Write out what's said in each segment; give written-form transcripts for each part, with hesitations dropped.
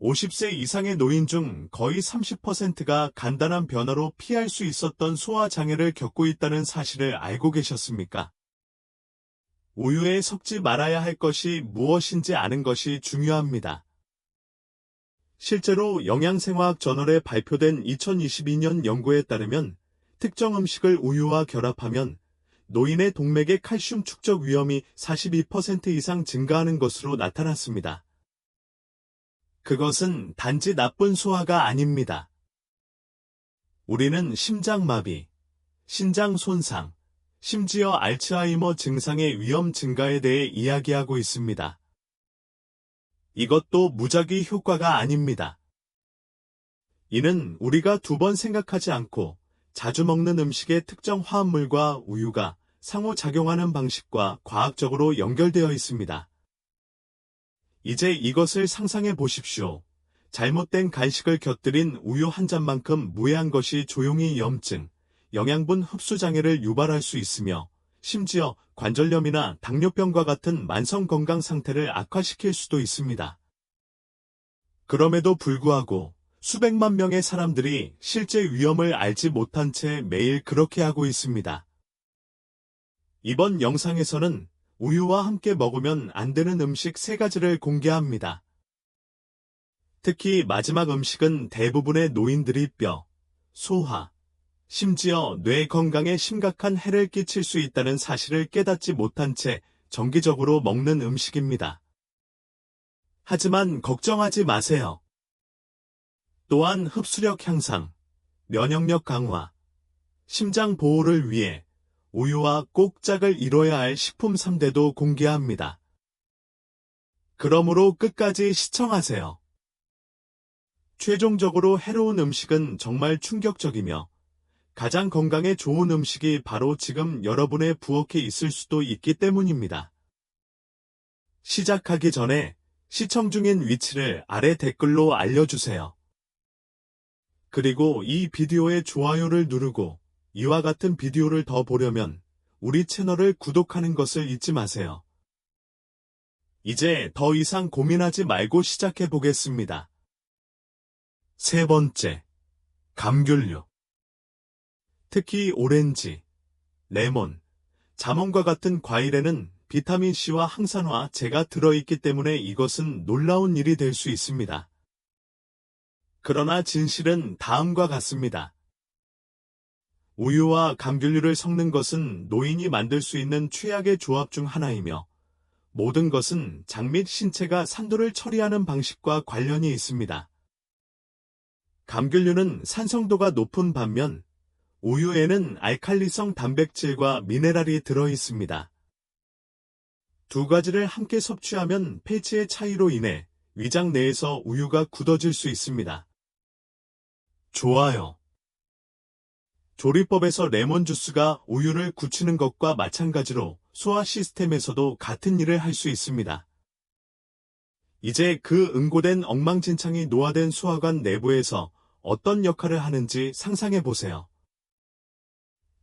50세 이상의 노인 중 거의 30%가 간단한 변화로 피할 수 있었던 소화장애를 겪고 있다는 사실을 알고 계셨습니까? 우유에 섞지 말아야 할 것이 무엇인지 아는 것이 중요합니다. 실제로 영양생화학 저널에 발표된 2022년 연구에 따르면 특정 음식을 우유와 결합하면 노인의 동맥의 칼슘 축적 위험이 42% 이상 증가하는 것으로 나타났습니다. 그것은 단지 나쁜 소화가 아닙니다. 우리는 심장마비, 신장 손상, 심지어 알츠하이머 증상의 위험 증가에 대해 이야기하고 있습니다. 이것도 무작위 효과가 아닙니다. 이는 우리가 두 번 생각하지 않고 자주 먹는 음식의 특정 화합물과 우유가 상호작용하는 방식과 과학적으로 연결되어 있습니다. 이제 이것을 상상해 보십시오. 잘못된 간식을 곁들인 우유 한 잔만큼 무해한 것이 조용히 염증, 영양분 흡수 장애를 유발할 수 있으며 심지어 관절염이나 당뇨병과 같은 만성 건강 상태를 악화시킬 수도 있습니다. 그럼에도 불구하고 수백만 명의 사람들이 실제 위험을 알지 못한 채 매일 그렇게 하고 있습니다. 이번 영상에서는 우유와 함께 먹으면 안 되는 음식 3가지를 공개합니다. 특히 마지막 음식은 대부분의 노인들이 뼈, 소화, 심지어 뇌 건강에 심각한 해를 끼칠 수 있다는 사실을 깨닫지 못한 채 정기적으로 먹는 음식입니다. 하지만 걱정하지 마세요. 또한 흡수력 향상, 면역력 강화, 심장 보호를 위해 우유와 꼭 짝을 이뤄야 할 식품 3대도 공개합니다. 그러므로 끝까지 시청하세요. 최종적으로 해로운 음식은 정말 충격적이며 가장 건강에 좋은 음식이 바로 지금 여러분의 부엌에 있을 수도 있기 때문입니다. 시작하기 전에 시청 중인 위치를 아래 댓글로 알려주세요. 그리고 이 비디오에 좋아요를 누르고 이와 같은 비디오를 더 보려면 우리 채널을 구독하는 것을 잊지 마세요. 이제 더 이상 고민하지 말고 시작해 보겠습니다. 3번째, 감귤류. 특히 오렌지, 레몬, 자몽과 같은 과일에는 비타민C와 항산화, 제가 들어있기 때문에 이것은 놀라운 일이 될 수 있습니다. 그러나 진실은 다음과 같습니다. 우유와 감귤류를 섞는 것은 노인이 만들 수 있는 최악의 조합 중 하나이며 모든 것은 장 및 신체가 산도를 처리하는 방식과 관련이 있습니다. 감귤류는 산성도가 높은 반면 우유에는 알칼리성 단백질과 미네랄이 들어 있습니다. 두 가지를 함께 섭취하면 pH의 차이로 인해 위장 내에서 우유가 굳어질 수 있습니다. 좋아요. 조리법에서 레몬 주스가 우유를 굳히는 것과 마찬가지로 소화 시스템에서도 같은 일을 할 수 있습니다. 이제 그 응고된 엉망진창이 노화된 소화관 내부에서 어떤 역할을 하는지 상상해 보세요.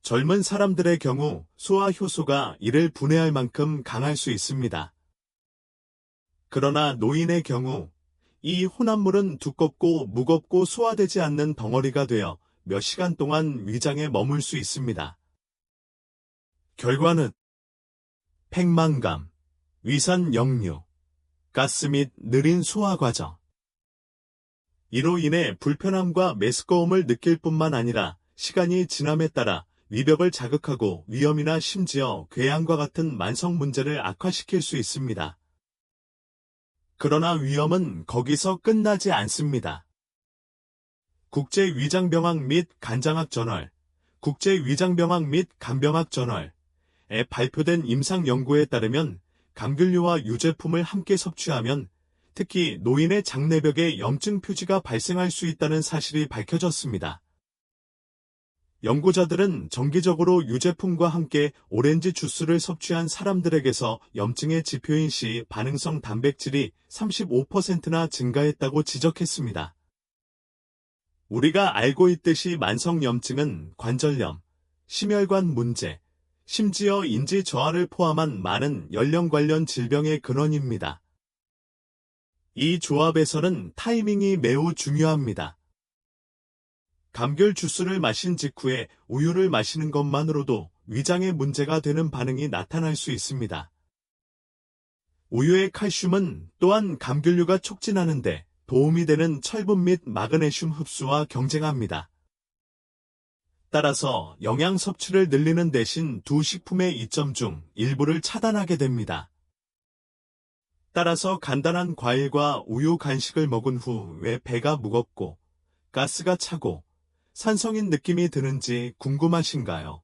젊은 사람들의 경우 소화 효소가 이를 분해할 만큼 강할 수 있습니다. 그러나 노인의 경우 이 혼합물은 두껍고 무겁고 소화되지 않는 덩어리가 되어 몇 시간 동안 위장에 머물 수 있습니다. 결과는 팽만감, 위산 역류, 가스 및 느린 소화 과정. 이로 인해 불편함과 메스꺼움을 느낄 뿐만 아니라 시간이 지남에 따라 위벽을 자극하고 위염이나 심지어 궤양과 같은 만성 문제를 악화시킬 수 있습니다. 그러나 위험은 거기서 끝나지 않습니다. 국제위장병학 및 간장학 저널, 국제위장병학 및 간병학 저널에 발표된 임상 연구에 따르면 감귤류와 유제품을 함께 섭취하면 특히 노인의 장내벽에 염증 표지가 발생할 수 있다는 사실이 밝혀졌습니다. 연구자들은 정기적으로 유제품과 함께 오렌지 주스를 섭취한 사람들에게서 염증의 지표인 C 반응성 단백질이 35%나 증가했다고 지적했습니다. 우리가 알고 있듯이 만성 염증은 관절염, 심혈관 문제, 심지어 인지 저하를 포함한 많은 연령 관련 질병의 근원입니다. 이 조합에서는 타이밍이 매우 중요합니다. 감귤 주스를 마신 직후에 우유를 마시는 것만으로도 위장에 문제가 되는 반응이 나타날 수 있습니다. 우유의 칼슘은 또한 감귤류가 촉진하는데 도움이 되는 철분 및 마그네슘 흡수와 경쟁합니다. 따라서 영양 섭취를 늘리는 대신 두 식품의 이점 중 일부를 차단하게 됩니다. 따라서 간단한 과일과 우유 간식을 먹은 후 왜 배가 무겁고 가스가 차고 산성인 느낌이 드는지 궁금하신가요?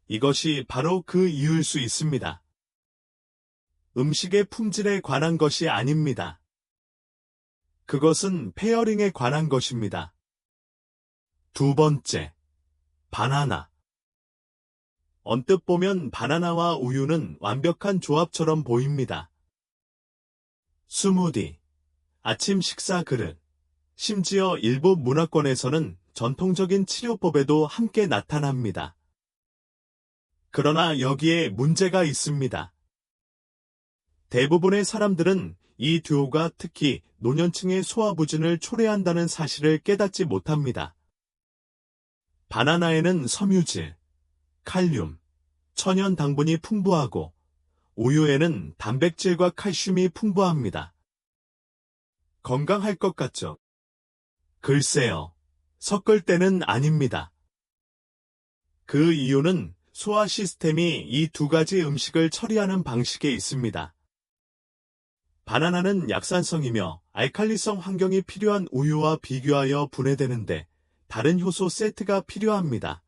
이것이 바로 그 이유일 수 있습니다. 음식의 품질에 관한 것이 아닙니다. 그것은 페어링에 관한 것입니다. 두 번째, 바나나. 언뜻 보면 바나나와 우유는 완벽한 조합처럼 보입니다. 스무디, 아침 식사 그릇, 심지어 일부 문화권에서는 전통적인 치료법에도 함께 나타납니다. 그러나 여기에 문제가 있습니다. 대부분의 사람들은 이 듀오가 특히 노년층의 소화부진을 초래한다는 사실을 깨닫지 못합니다. 바나나에는 섬유질, 칼륨, 천연 당분이 풍부하고 우유에는 단백질과 칼슘이 풍부합니다. 건강할 것 같죠? 글쎄요, 섞을 때는 아닙니다. 그 이유는 소화 시스템이 이 두 가지 음식을 처리하는 방식에 있습니다. 바나나는 약산성이며 알칼리성 환경이 필요한 우유와 비교하여 분해되는데 다른 효소 세트가 필요합니다.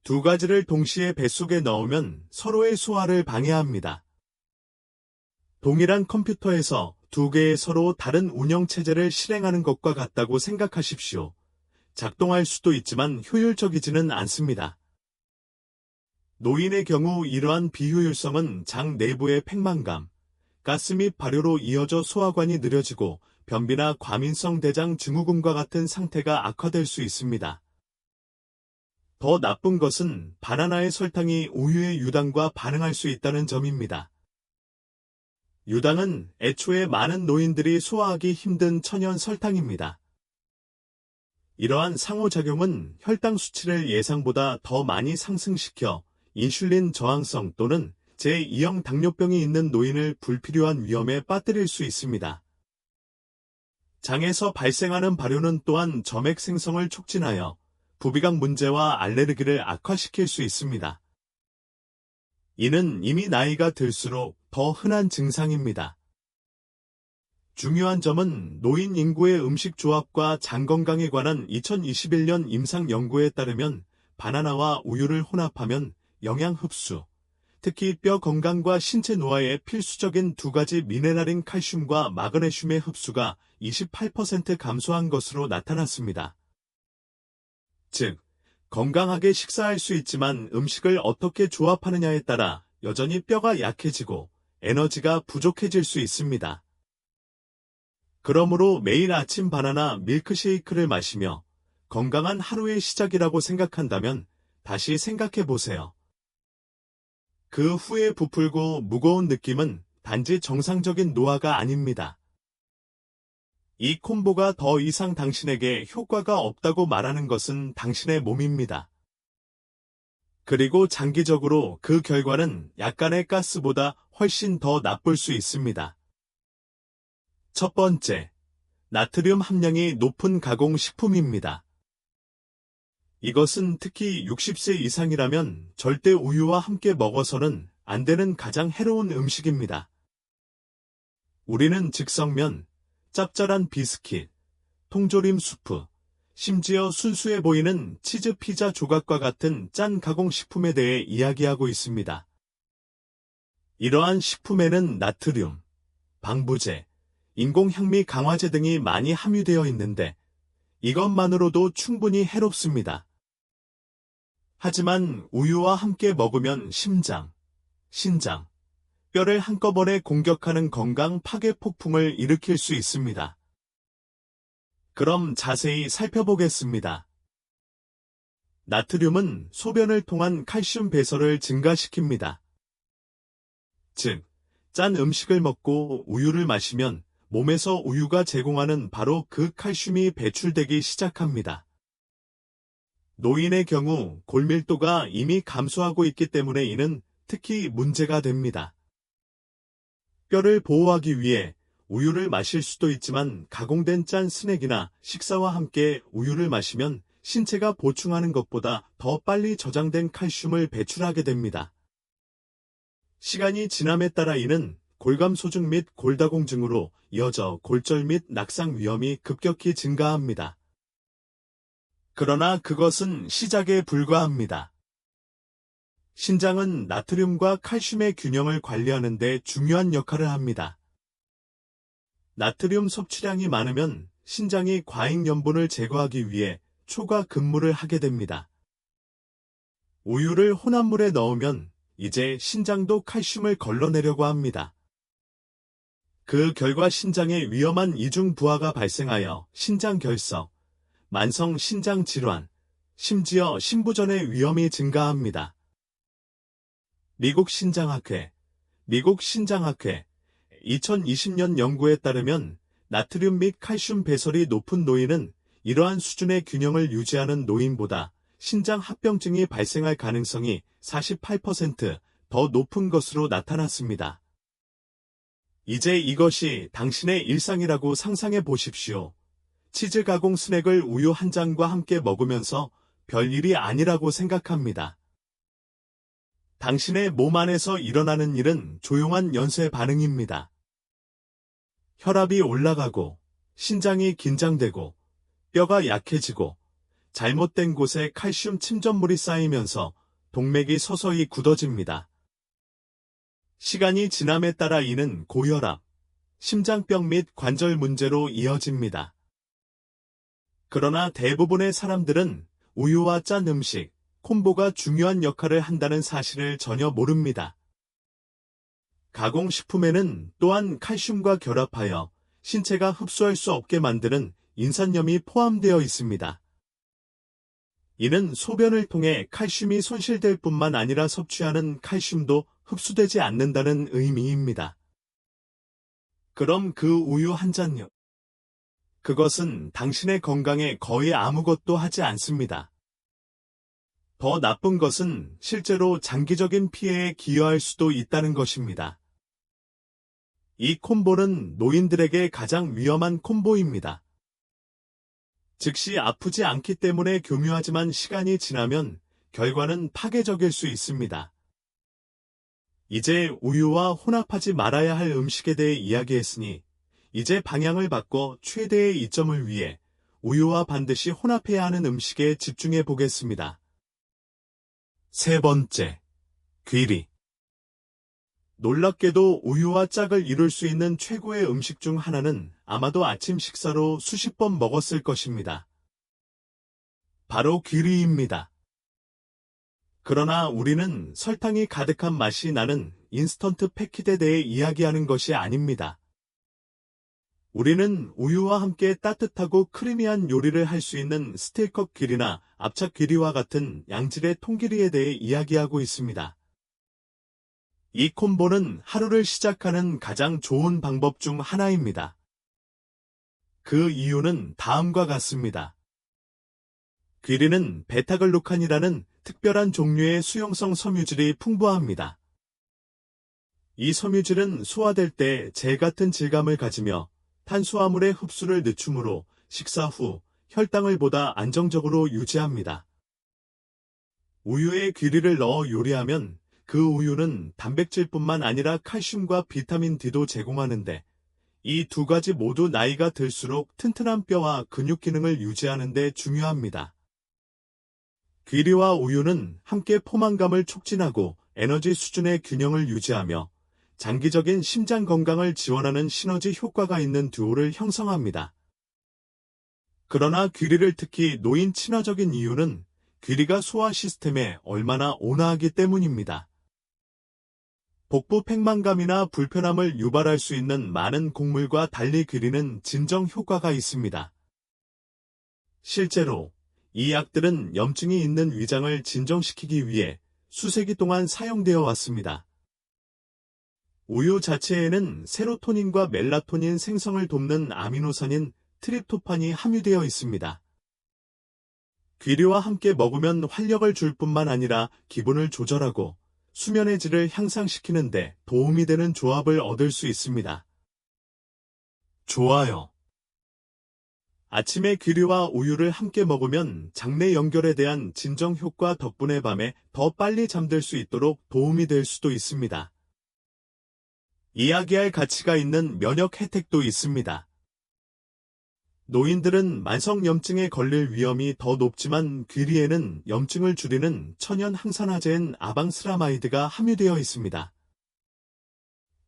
두 가지를 동시에 뱃속에 넣으면 서로의 소화를 방해합니다. 동일한 컴퓨터에서 두 개의 서로 다른 운영체제를 실행하는 것과 같다고 생각하십시오. 작동할 수도 있지만 효율적이지는 않습니다. 노인의 경우 이러한 비효율성은 장 내부의 팽만감, 가스 및 발효로 이어져 소화관이 느려지고 변비나 과민성 대장 증후군과 같은 상태가 악화될 수 있습니다. 더 나쁜 것은 바나나의 설탕이 우유의 유당과 반응할 수 있다는 점입니다. 유당은 애초에 많은 노인들이 소화하기 힘든 천연 설탕입니다. 이러한 상호작용은 혈당 수치를 예상보다 더 많이 상승시켜 인슐린 저항성 또는 제2형 당뇨병이 있는 노인을 불필요한 위험에 빠뜨릴 수 있습니다. 장에서 발생하는 발효는 또한 점액 생성을 촉진하여 부비강 문제와 알레르기를 악화시킬 수 있습니다. 이는 이미 나이가 들수록 더 흔한 증상입니다. 중요한 점은 노인 인구의 음식 조합과 장 건강에 관한 2021년 임상 연구에 따르면 바나나와 우유를 혼합하면 영양 흡수, 특히 뼈 건강과 신체 노화에 필수적인 두 가지 미네랄인 칼슘과 마그네슘의 흡수가 28% 감소한 것으로 나타났습니다. 즉, 건강하게 식사할 수 있지만 음식을 어떻게 조합하느냐에 따라 여전히 뼈가 약해지고 에너지가 부족해질 수 있습니다. 그러므로 매일 아침 바나나 밀크쉐이크를 마시며 건강한 하루의 시작이라고 생각한다면 다시 생각해 보세요. 그 후에 부풀고 무거운 느낌은 단지 정상적인 노화가 아닙니다. 이 콤보가 더 이상 당신에게 효과가 없다고 말하는 것은 당신의 몸입니다. 그리고 장기적으로 그 결과는 약간의 가스보다 훨씬 더 나쁠 수 있습니다. 첫 번째, 나트륨 함량이 높은 가공식품입니다. 이것은 특히 60세 이상이라면 절대 우유와 함께 먹어서는 안 되는 가장 해로운 음식입니다. 우리는 즉석면, 짭짤한 비스킷, 통조림 수프, 심지어 순수해 보이는 치즈 피자 조각과 같은 짠 가공식품에 대해 이야기하고 있습니다. 이러한 식품에는 나트륨, 방부제, 인공향미 강화제 등이 많이 함유되어 있는데 이것만으로도 충분히 해롭습니다. 하지만 우유와 함께 먹으면 심장, 신장, 뼈를 한꺼번에 공격하는 건강 파괴 폭풍을 일으킬 수 있습니다. 그럼 자세히 살펴보겠습니다. 나트륨은 소변을 통한 칼슘 배설을 증가시킵니다. 즉, 짠 음식을 먹고 우유를 마시면 몸에서 우유가 제공하는 바로 그 칼슘이 배출되기 시작합니다. 노인의 경우 골밀도가 이미 감소하고 있기 때문에 이는 특히 문제가 됩니다. 뼈를 보호하기 위해 우유를 마실 수도 있지만 가공된 짠 스낵이나 식사와 함께 우유를 마시면 신체가 보충하는 것보다 더 빨리 저장된 칼슘을 배출하게 됩니다. 시간이 지남에 따라 이는 골감소증 및 골다공증으로 이어져 골절 및 낙상 위험이 급격히 증가합니다. 그러나 그것은 시작에 불과합니다. 신장은 나트륨과 칼슘의 균형을 관리하는 데 중요한 역할을 합니다. 나트륨 섭취량이 많으면 신장이 과잉염분을 제거하기 위해 초과 근무를 하게 됩니다. 우유를 혼합물에 넣으면 이제 신장도 칼슘을 걸러내려고 합니다. 그 결과 신장에 위험한 이중 부하가 발생하여 신장결석, 만성 신장 질환, 심지어 신부전의 위험이 증가합니다. 미국 신장학회 2020년 연구에 따르면 나트륨 및 칼슘 배설이 높은 노인은 이러한 수준의 균형을 유지하는 노인보다 신장 합병증이 발생할 가능성이 48% 더 높은 것으로 나타났습니다. 이제 이것이 당신의 일상이라고 상상해 보십시오. 치즈 가공 스낵을 우유 한 잔과 함께 먹으면서 별일이 아니라고 생각합니다. 당신의 몸 안에서 일어나는 일은 조용한 연쇄 반응입니다. 혈압이 올라가고, 신장이 긴장되고, 뼈가 약해지고, 잘못된 곳에 칼슘 침전물이 쌓이면서 동맥이 서서히 굳어집니다. 시간이 지남에 따라 이는 고혈압, 심장병 및 관절 문제로 이어집니다. 그러나 대부분의 사람들은 우유와 짠 음식, 콤보가 중요한 역할을 한다는 사실을 전혀 모릅니다. 가공식품에는 또한 칼슘과 결합하여 신체가 흡수할 수 없게 만드는 인산염이 포함되어 있습니다. 이는 소변을 통해 칼슘이 손실될 뿐만 아니라 섭취하는 칼슘도 흡수되지 않는다는 의미입니다. 그럼 그 우유 한 잔요? 그것은 당신의 건강에 거의 아무것도 하지 않습니다. 더 나쁜 것은 실제로 장기적인 피해에 기여할 수도 있다는 것입니다. 이 콤보는 노인들에게 가장 위험한 콤보입니다. 즉시 아프지 않기 때문에 교묘하지만 시간이 지나면 결과는 파괴적일 수 있습니다. 이제 우유와 혼합하지 말아야 할 음식에 대해 이야기했으니 이제 방향을 바꿔 최대의 이점을 위해 우유와 반드시 혼합해야 하는 음식에 집중해 보겠습니다. 세 번째, 귀리. 놀랍게도 우유와 짝을 이룰 수 있는 최고의 음식 중 하나는 아마도 아침 식사로 수십 번 먹었을 것입니다. 바로 귀리입니다. 그러나 우리는 설탕이 가득한 맛이 나는 인스턴트 패킷에 대해 이야기하는 것이 아닙니다. 우리는 우유와 함께 따뜻하고 크리미한 요리를 할 수 있는 스틸컵 귀리나 압착 귀리와 같은 양질의 통귀리에 대해 이야기하고 있습니다. 이 콤보는 하루를 시작하는 가장 좋은 방법 중 하나입니다. 그 이유는 다음과 같습니다. 귀리는 베타글루칸이라는 특별한 종류의 수용성 섬유질이 풍부합니다. 이 섬유질은 소화될 때 젤 같은 질감을 가지며 탄수화물의 흡수를 늦추므로 식사 후 혈당을 보다 안정적으로 유지합니다. 우유에 귀리를 넣어 요리하면 그 우유는 단백질뿐만 아니라 칼슘과 비타민 D도 제공하는데 이 두 가지 모두 나이가 들수록 튼튼한 뼈와 근육 기능을 유지하는 데 중요합니다. 귀리와 우유는 함께 포만감을 촉진하고 에너지 수준의 균형을 유지하며 장기적인 심장 건강을 지원하는 시너지 효과가 있는 듀오를 형성합니다. 그러나 귀리를 특히 노인 친화적인 이유는 귀리가 소화 시스템에 얼마나 온화하기 때문입니다. 복부 팽만감이나 불편함을 유발할 수 있는 많은 곡물과 달리 귀리는 진정 효과가 있습니다. 실제로 이 약들은 염증이 있는 위장을 진정시키기 위해 수세기 동안 사용되어 왔습니다. 우유 자체에는 세로토닌과 멜라토닌 생성을 돕는 아미노산인 트립토판이 함유되어 있습니다. 귀리와 함께 먹으면 활력을 줄 뿐만 아니라 기분을 조절하고 수면의 질을 향상시키는 데 도움이 되는 조합을 얻을 수 있습니다. 좋아요. 아침에 귀리와 우유를 함께 먹으면 장내 연결에 대한 진정 효과 덕분에 밤에 더 빨리 잠들 수 있도록 도움이 될 수도 있습니다. 이야기할 가치가 있는 면역 혜택도 있습니다. 노인들은 만성염증에 걸릴 위험이 더 높지만 귀리에는 염증을 줄이는 천연 항산화제인 아방스라마이드가 함유되어 있습니다.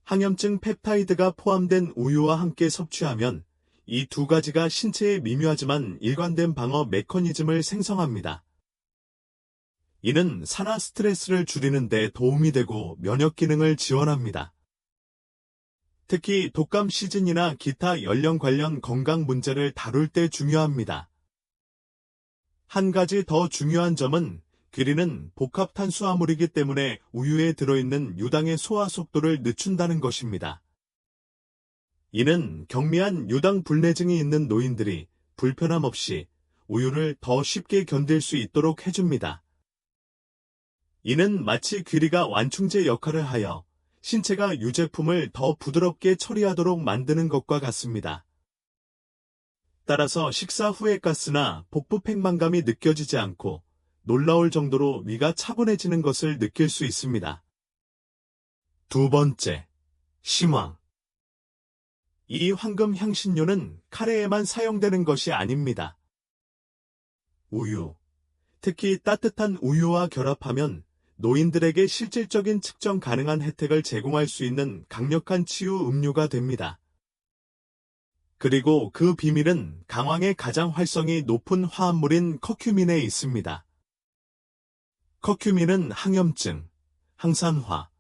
항염증 펩타이드가 포함된 우유와 함께 섭취하면 이 두 가지가 신체에 미묘하지만 일관된 방어 메커니즘을 생성합니다. 이는 산화 스트레스를 줄이는 데 도움이 되고 면역 기능을 지원합니다. 특히 독감 시즌이나 기타 연령 관련 건강 문제를 다룰 때 중요합니다. 한 가지 더 중요한 점은 귀리는 복합 탄수화물이기 때문에 우유에 들어있는 유당의 소화 속도를 늦춘다는 것입니다. 이는 경미한 유당 불내증이 있는 노인들이 불편함 없이 우유를 더 쉽게 견딜 수 있도록 해줍니다. 이는 마치 귀리가 완충제 역할을 하여 신체가 유제품을 더 부드럽게 처리하도록 만드는 것과 같습니다. 따라서 식사 후에 가스나 복부 팽만감이 느껴지지 않고 놀라울 정도로 위가 차분해지는 것을 느낄 수 있습니다. 두 번째, 심황. 이 황금 향신료는 카레에만 사용되는 것이 아닙니다. 우유, 특히 따뜻한 우유와 결합하면 노인들에게 실질적인 측정 가능한 혜택을 제공할 수 있는 강력한 치유 음료가 됩니다. 그리고 그 비밀은 강황의 가장 활성이 높은 화합물인 커큐민에 있습니다. 커큐민은 항염증, 항산화,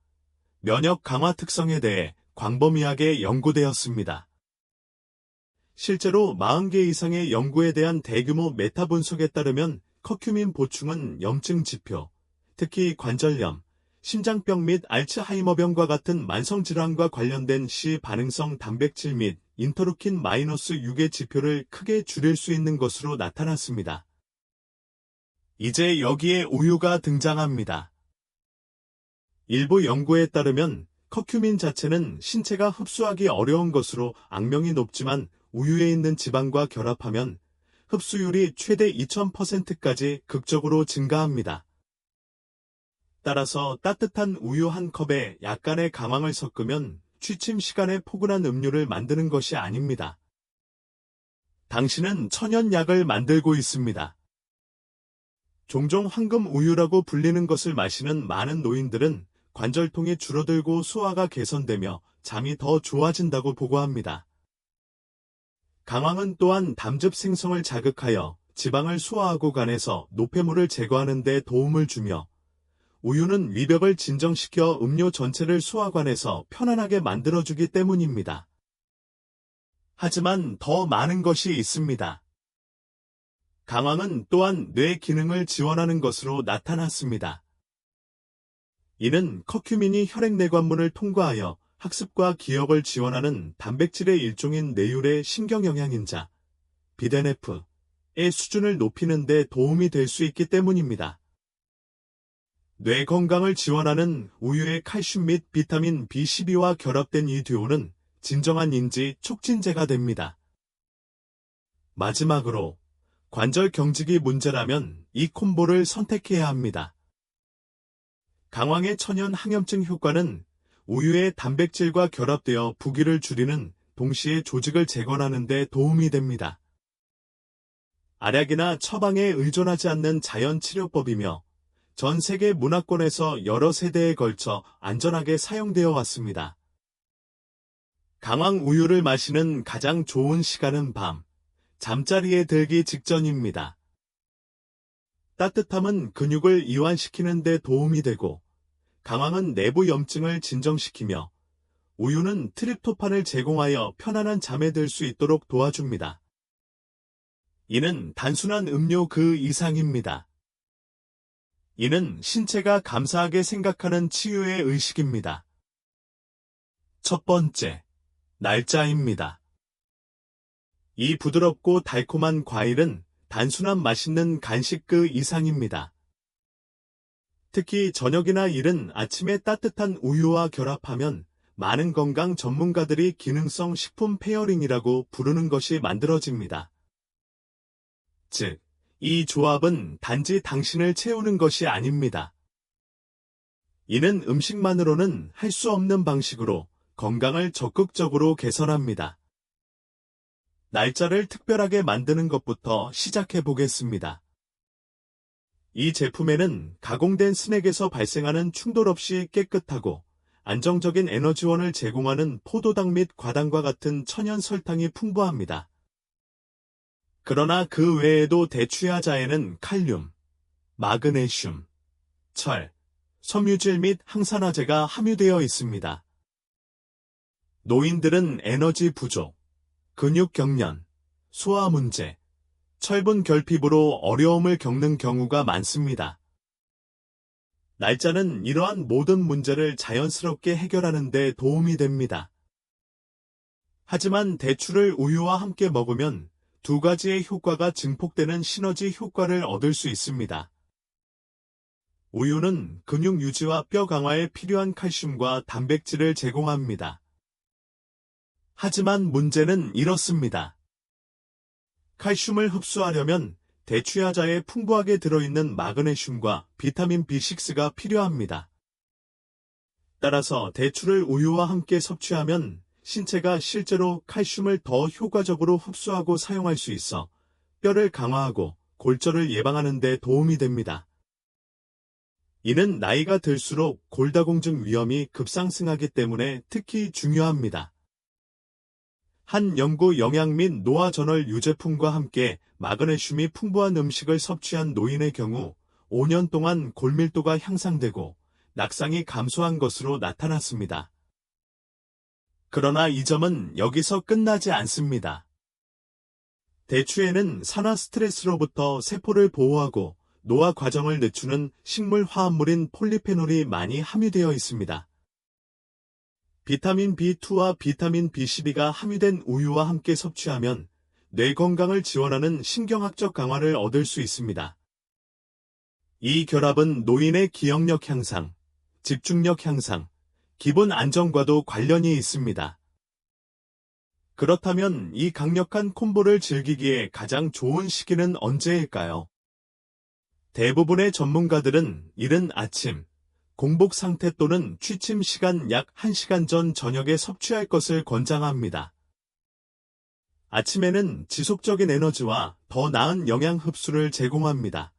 면역 강화 특성에 대해 광범위하게 연구되었습니다. 실제로 40개 이상의 연구에 대한 대규모 메타 분석에 따르면 커큐민 보충은 염증 지표, 특히 관절염, 심장병 및 알츠하이머병과 같은 만성질환과 관련된 시반응성 단백질 및 인터루킨-6의 지표를 크게 줄일 수 있는 것으로 나타났습니다. 이제 여기에 우유가 등장합니다. 일부 연구에 따르면 커큐민 자체는 신체가 흡수하기 어려운 것으로 악명이 높지만 우유에 있는 지방과 결합하면 흡수율이 최대 2000%까지 극적으로 증가합니다. 따라서 따뜻한 우유 한 컵에 약간의 강황을 섞으면 취침 시간에 포근한 음료를 만드는 것이 아닙니다. 당신은 천연약을 만들고 있습니다. 종종 황금 우유라고 불리는 것을 마시는 많은 노인들은 관절통이 줄어들고 소화가 개선되며 잠이 더 좋아진다고 보고합니다. 강황은 또한 담즙 생성을 자극하여 지방을 소화하고 간에서 노폐물을 제거하는 데 도움을 주며 우유는 위벽을 진정시켜 음료 전체를 소화관에서 편안하게 만들어주기 때문입니다. 하지만 더 많은 것이 있습니다. 강황은 또한 뇌 기능을 지원하는 것으로 나타났습니다. 이는 커큐민이 혈액내관문을 통과하여 학습과 기억을 지원하는 단백질의 일종인 뇌율의 신경영양인자, BDNF의 수준을 높이는 데 도움이 될 수 있기 때문입니다. 뇌 건강을 지원하는 우유의 칼슘 및 비타민 B12와 결합된 이 듀오는 진정한 인지 촉진제가 됩니다. 마지막으로 관절 경직이 문제라면 이 콤보를 선택해야 합니다. 강황의 천연 항염증 효과는 우유의 단백질과 결합되어 부기를 줄이는 동시에 조직을 재건하는 데 도움이 됩니다. 알약이나 처방에 의존하지 않는 자연 치료법이며 전 세계 문화권에서 여러 세대에 걸쳐 안전하게 사용되어 왔습니다. 강황 우유를 마시는 가장 좋은 시간은 밤, 잠자리에 들기 직전입니다. 따뜻함은 근육을 이완시키는 데 도움이 되고 강황은 내부 염증을 진정시키며 우유는 트립토판을 제공하여 편안한 잠에 들 수 있도록 도와줍니다. 이는 단순한 음료 그 이상입니다. 이는 신체가 감사하게 생각하는 치유의 의식입니다. 첫 번째, 날짜입니다. 이 부드럽고 달콤한 과일은 단순한 맛있는 간식 그 이상입니다. 특히 저녁이나 이른 아침에 따뜻한 우유와 결합하면 많은 건강 전문가들이 기능성 식품 페어링이라고 부르는 것이 만들어집니다. 즉, 이 조합은 단지 당신을 채우는 것이 아닙니다. 이는 음식만으로는 할 수 없는 방식으로 건강을 적극적으로 개선합니다. 날짜를 특별하게 만드는 것부터 시작해 보겠습니다. 이 제품에는 가공된 스낵에서 발생하는 충돌 없이 깨끗하고 안정적인 에너지원을 제공하는 포도당 및 과당과 같은 천연 설탕이 풍부합니다. 그러나 그 외에도 대추야자에는 칼륨, 마그네슘, 철, 섬유질 및 항산화제가 함유되어 있습니다. 노인들은 에너지 부족, 근육 경련, 소화 문제, 철분 결핍으로 어려움을 겪는 경우가 많습니다. 날짜는 이러한 모든 문제를 자연스럽게 해결하는 데 도움이 됩니다. 하지만 대추를 우유와 함께 먹으면 두 가지의 효과가 증폭되는 시너지 효과를 얻을 수 있습니다. 우유는 근육 유지와 뼈 강화에 필요한 칼슘과 단백질을 제공합니다. 하지만 문제는 이렇습니다. 칼슘을 흡수하려면 대추야자에 풍부하게 들어있는 마그네슘과 비타민 B6가 필요합니다. 따라서 대추를 우유와 함께 섭취하면 신체가 실제로 칼슘을 더 효과적으로 흡수하고 사용할 수 있어 뼈를 강화하고 골절을 예방하는 데 도움이 됩니다. 이는 나이가 들수록 골다공증 위험이 급상승하기 때문에 특히 중요합니다. 한 연구 영양 및 노화 저널 유제품과 함께 마그네슘이 풍부한 음식을 섭취한 노인의 경우 5년 동안 골밀도가 향상되고 낙상이 감소한 것으로 나타났습니다. 그러나 이 점은 여기서 끝나지 않습니다. 대추에는 산화 스트레스로부터 세포를 보호하고 노화 과정을 늦추는 식물 화합물인 폴리페놀이 많이 함유되어 있습니다. 비타민 B2와 비타민 B12가 함유된 우유와 함께 섭취하면 뇌 건강을 지원하는 신경학적 강화를 얻을 수 있습니다. 이 결합은 노인의 기억력 향상, 집중력 향상, 기분 안정과도 관련이 있습니다. 그렇다면 이 강력한 콤보를 즐기기에 가장 좋은 시기는 언제일까요? 대부분의 전문가들은 이른 아침, 공복 상태 또는 취침 시간 약 1시간 전 저녁에 섭취할 것을 권장합니다. 아침에는 지속적인 에너지와 더 나은 영양 흡수를 제공합니다.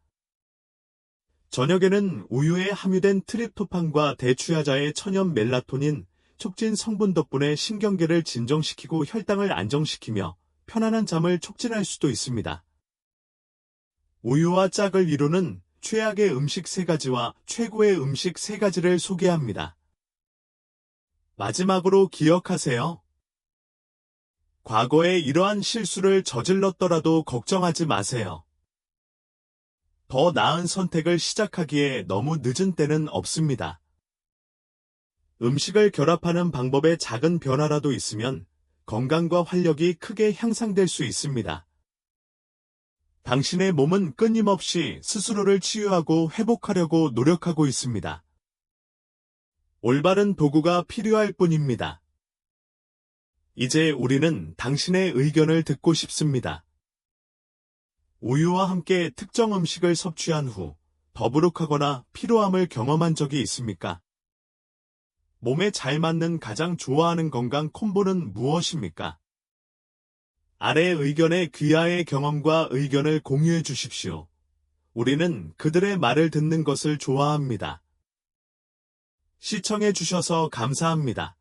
저녁에는 우유에 함유된 트립토판과 대추야자의 천연 멜라토닌, 촉진 성분 덕분에 신경계를 진정시키고 혈당을 안정시키며 편안한 잠을 촉진할 수도 있습니다. 우유와 짝을 이루는 최악의 음식 3가지와 최고의 음식 3가지를 소개합니다. 마지막으로 기억하세요. 과거에 이러한 실수를 저질렀더라도 걱정하지 마세요. 더 나은 선택을 시작하기에 너무 늦은 때는 없습니다. 음식을 결합하는 방법에 작은 변화라도 있으면 건강과 활력이 크게 향상될 수 있습니다. 당신의 몸은 끊임없이 스스로를 치유하고 회복하려고 노력하고 있습니다. 올바른 도구가 필요할 뿐입니다. 이제 우리는 당신의 의견을 듣고 싶습니다. 우유와 함께 특정 음식을 섭취한 후 더부룩하거나 피로함을 경험한 적이 있습니까? 몸에 잘 맞는 가장 좋아하는 건강 콤보는 무엇입니까? 아래 의견의 귀하의 경험과 의견을 공유해 주십시오. 우리는 그들의 말을 듣는 것을 좋아합니다. 시청해 주셔서 감사합니다.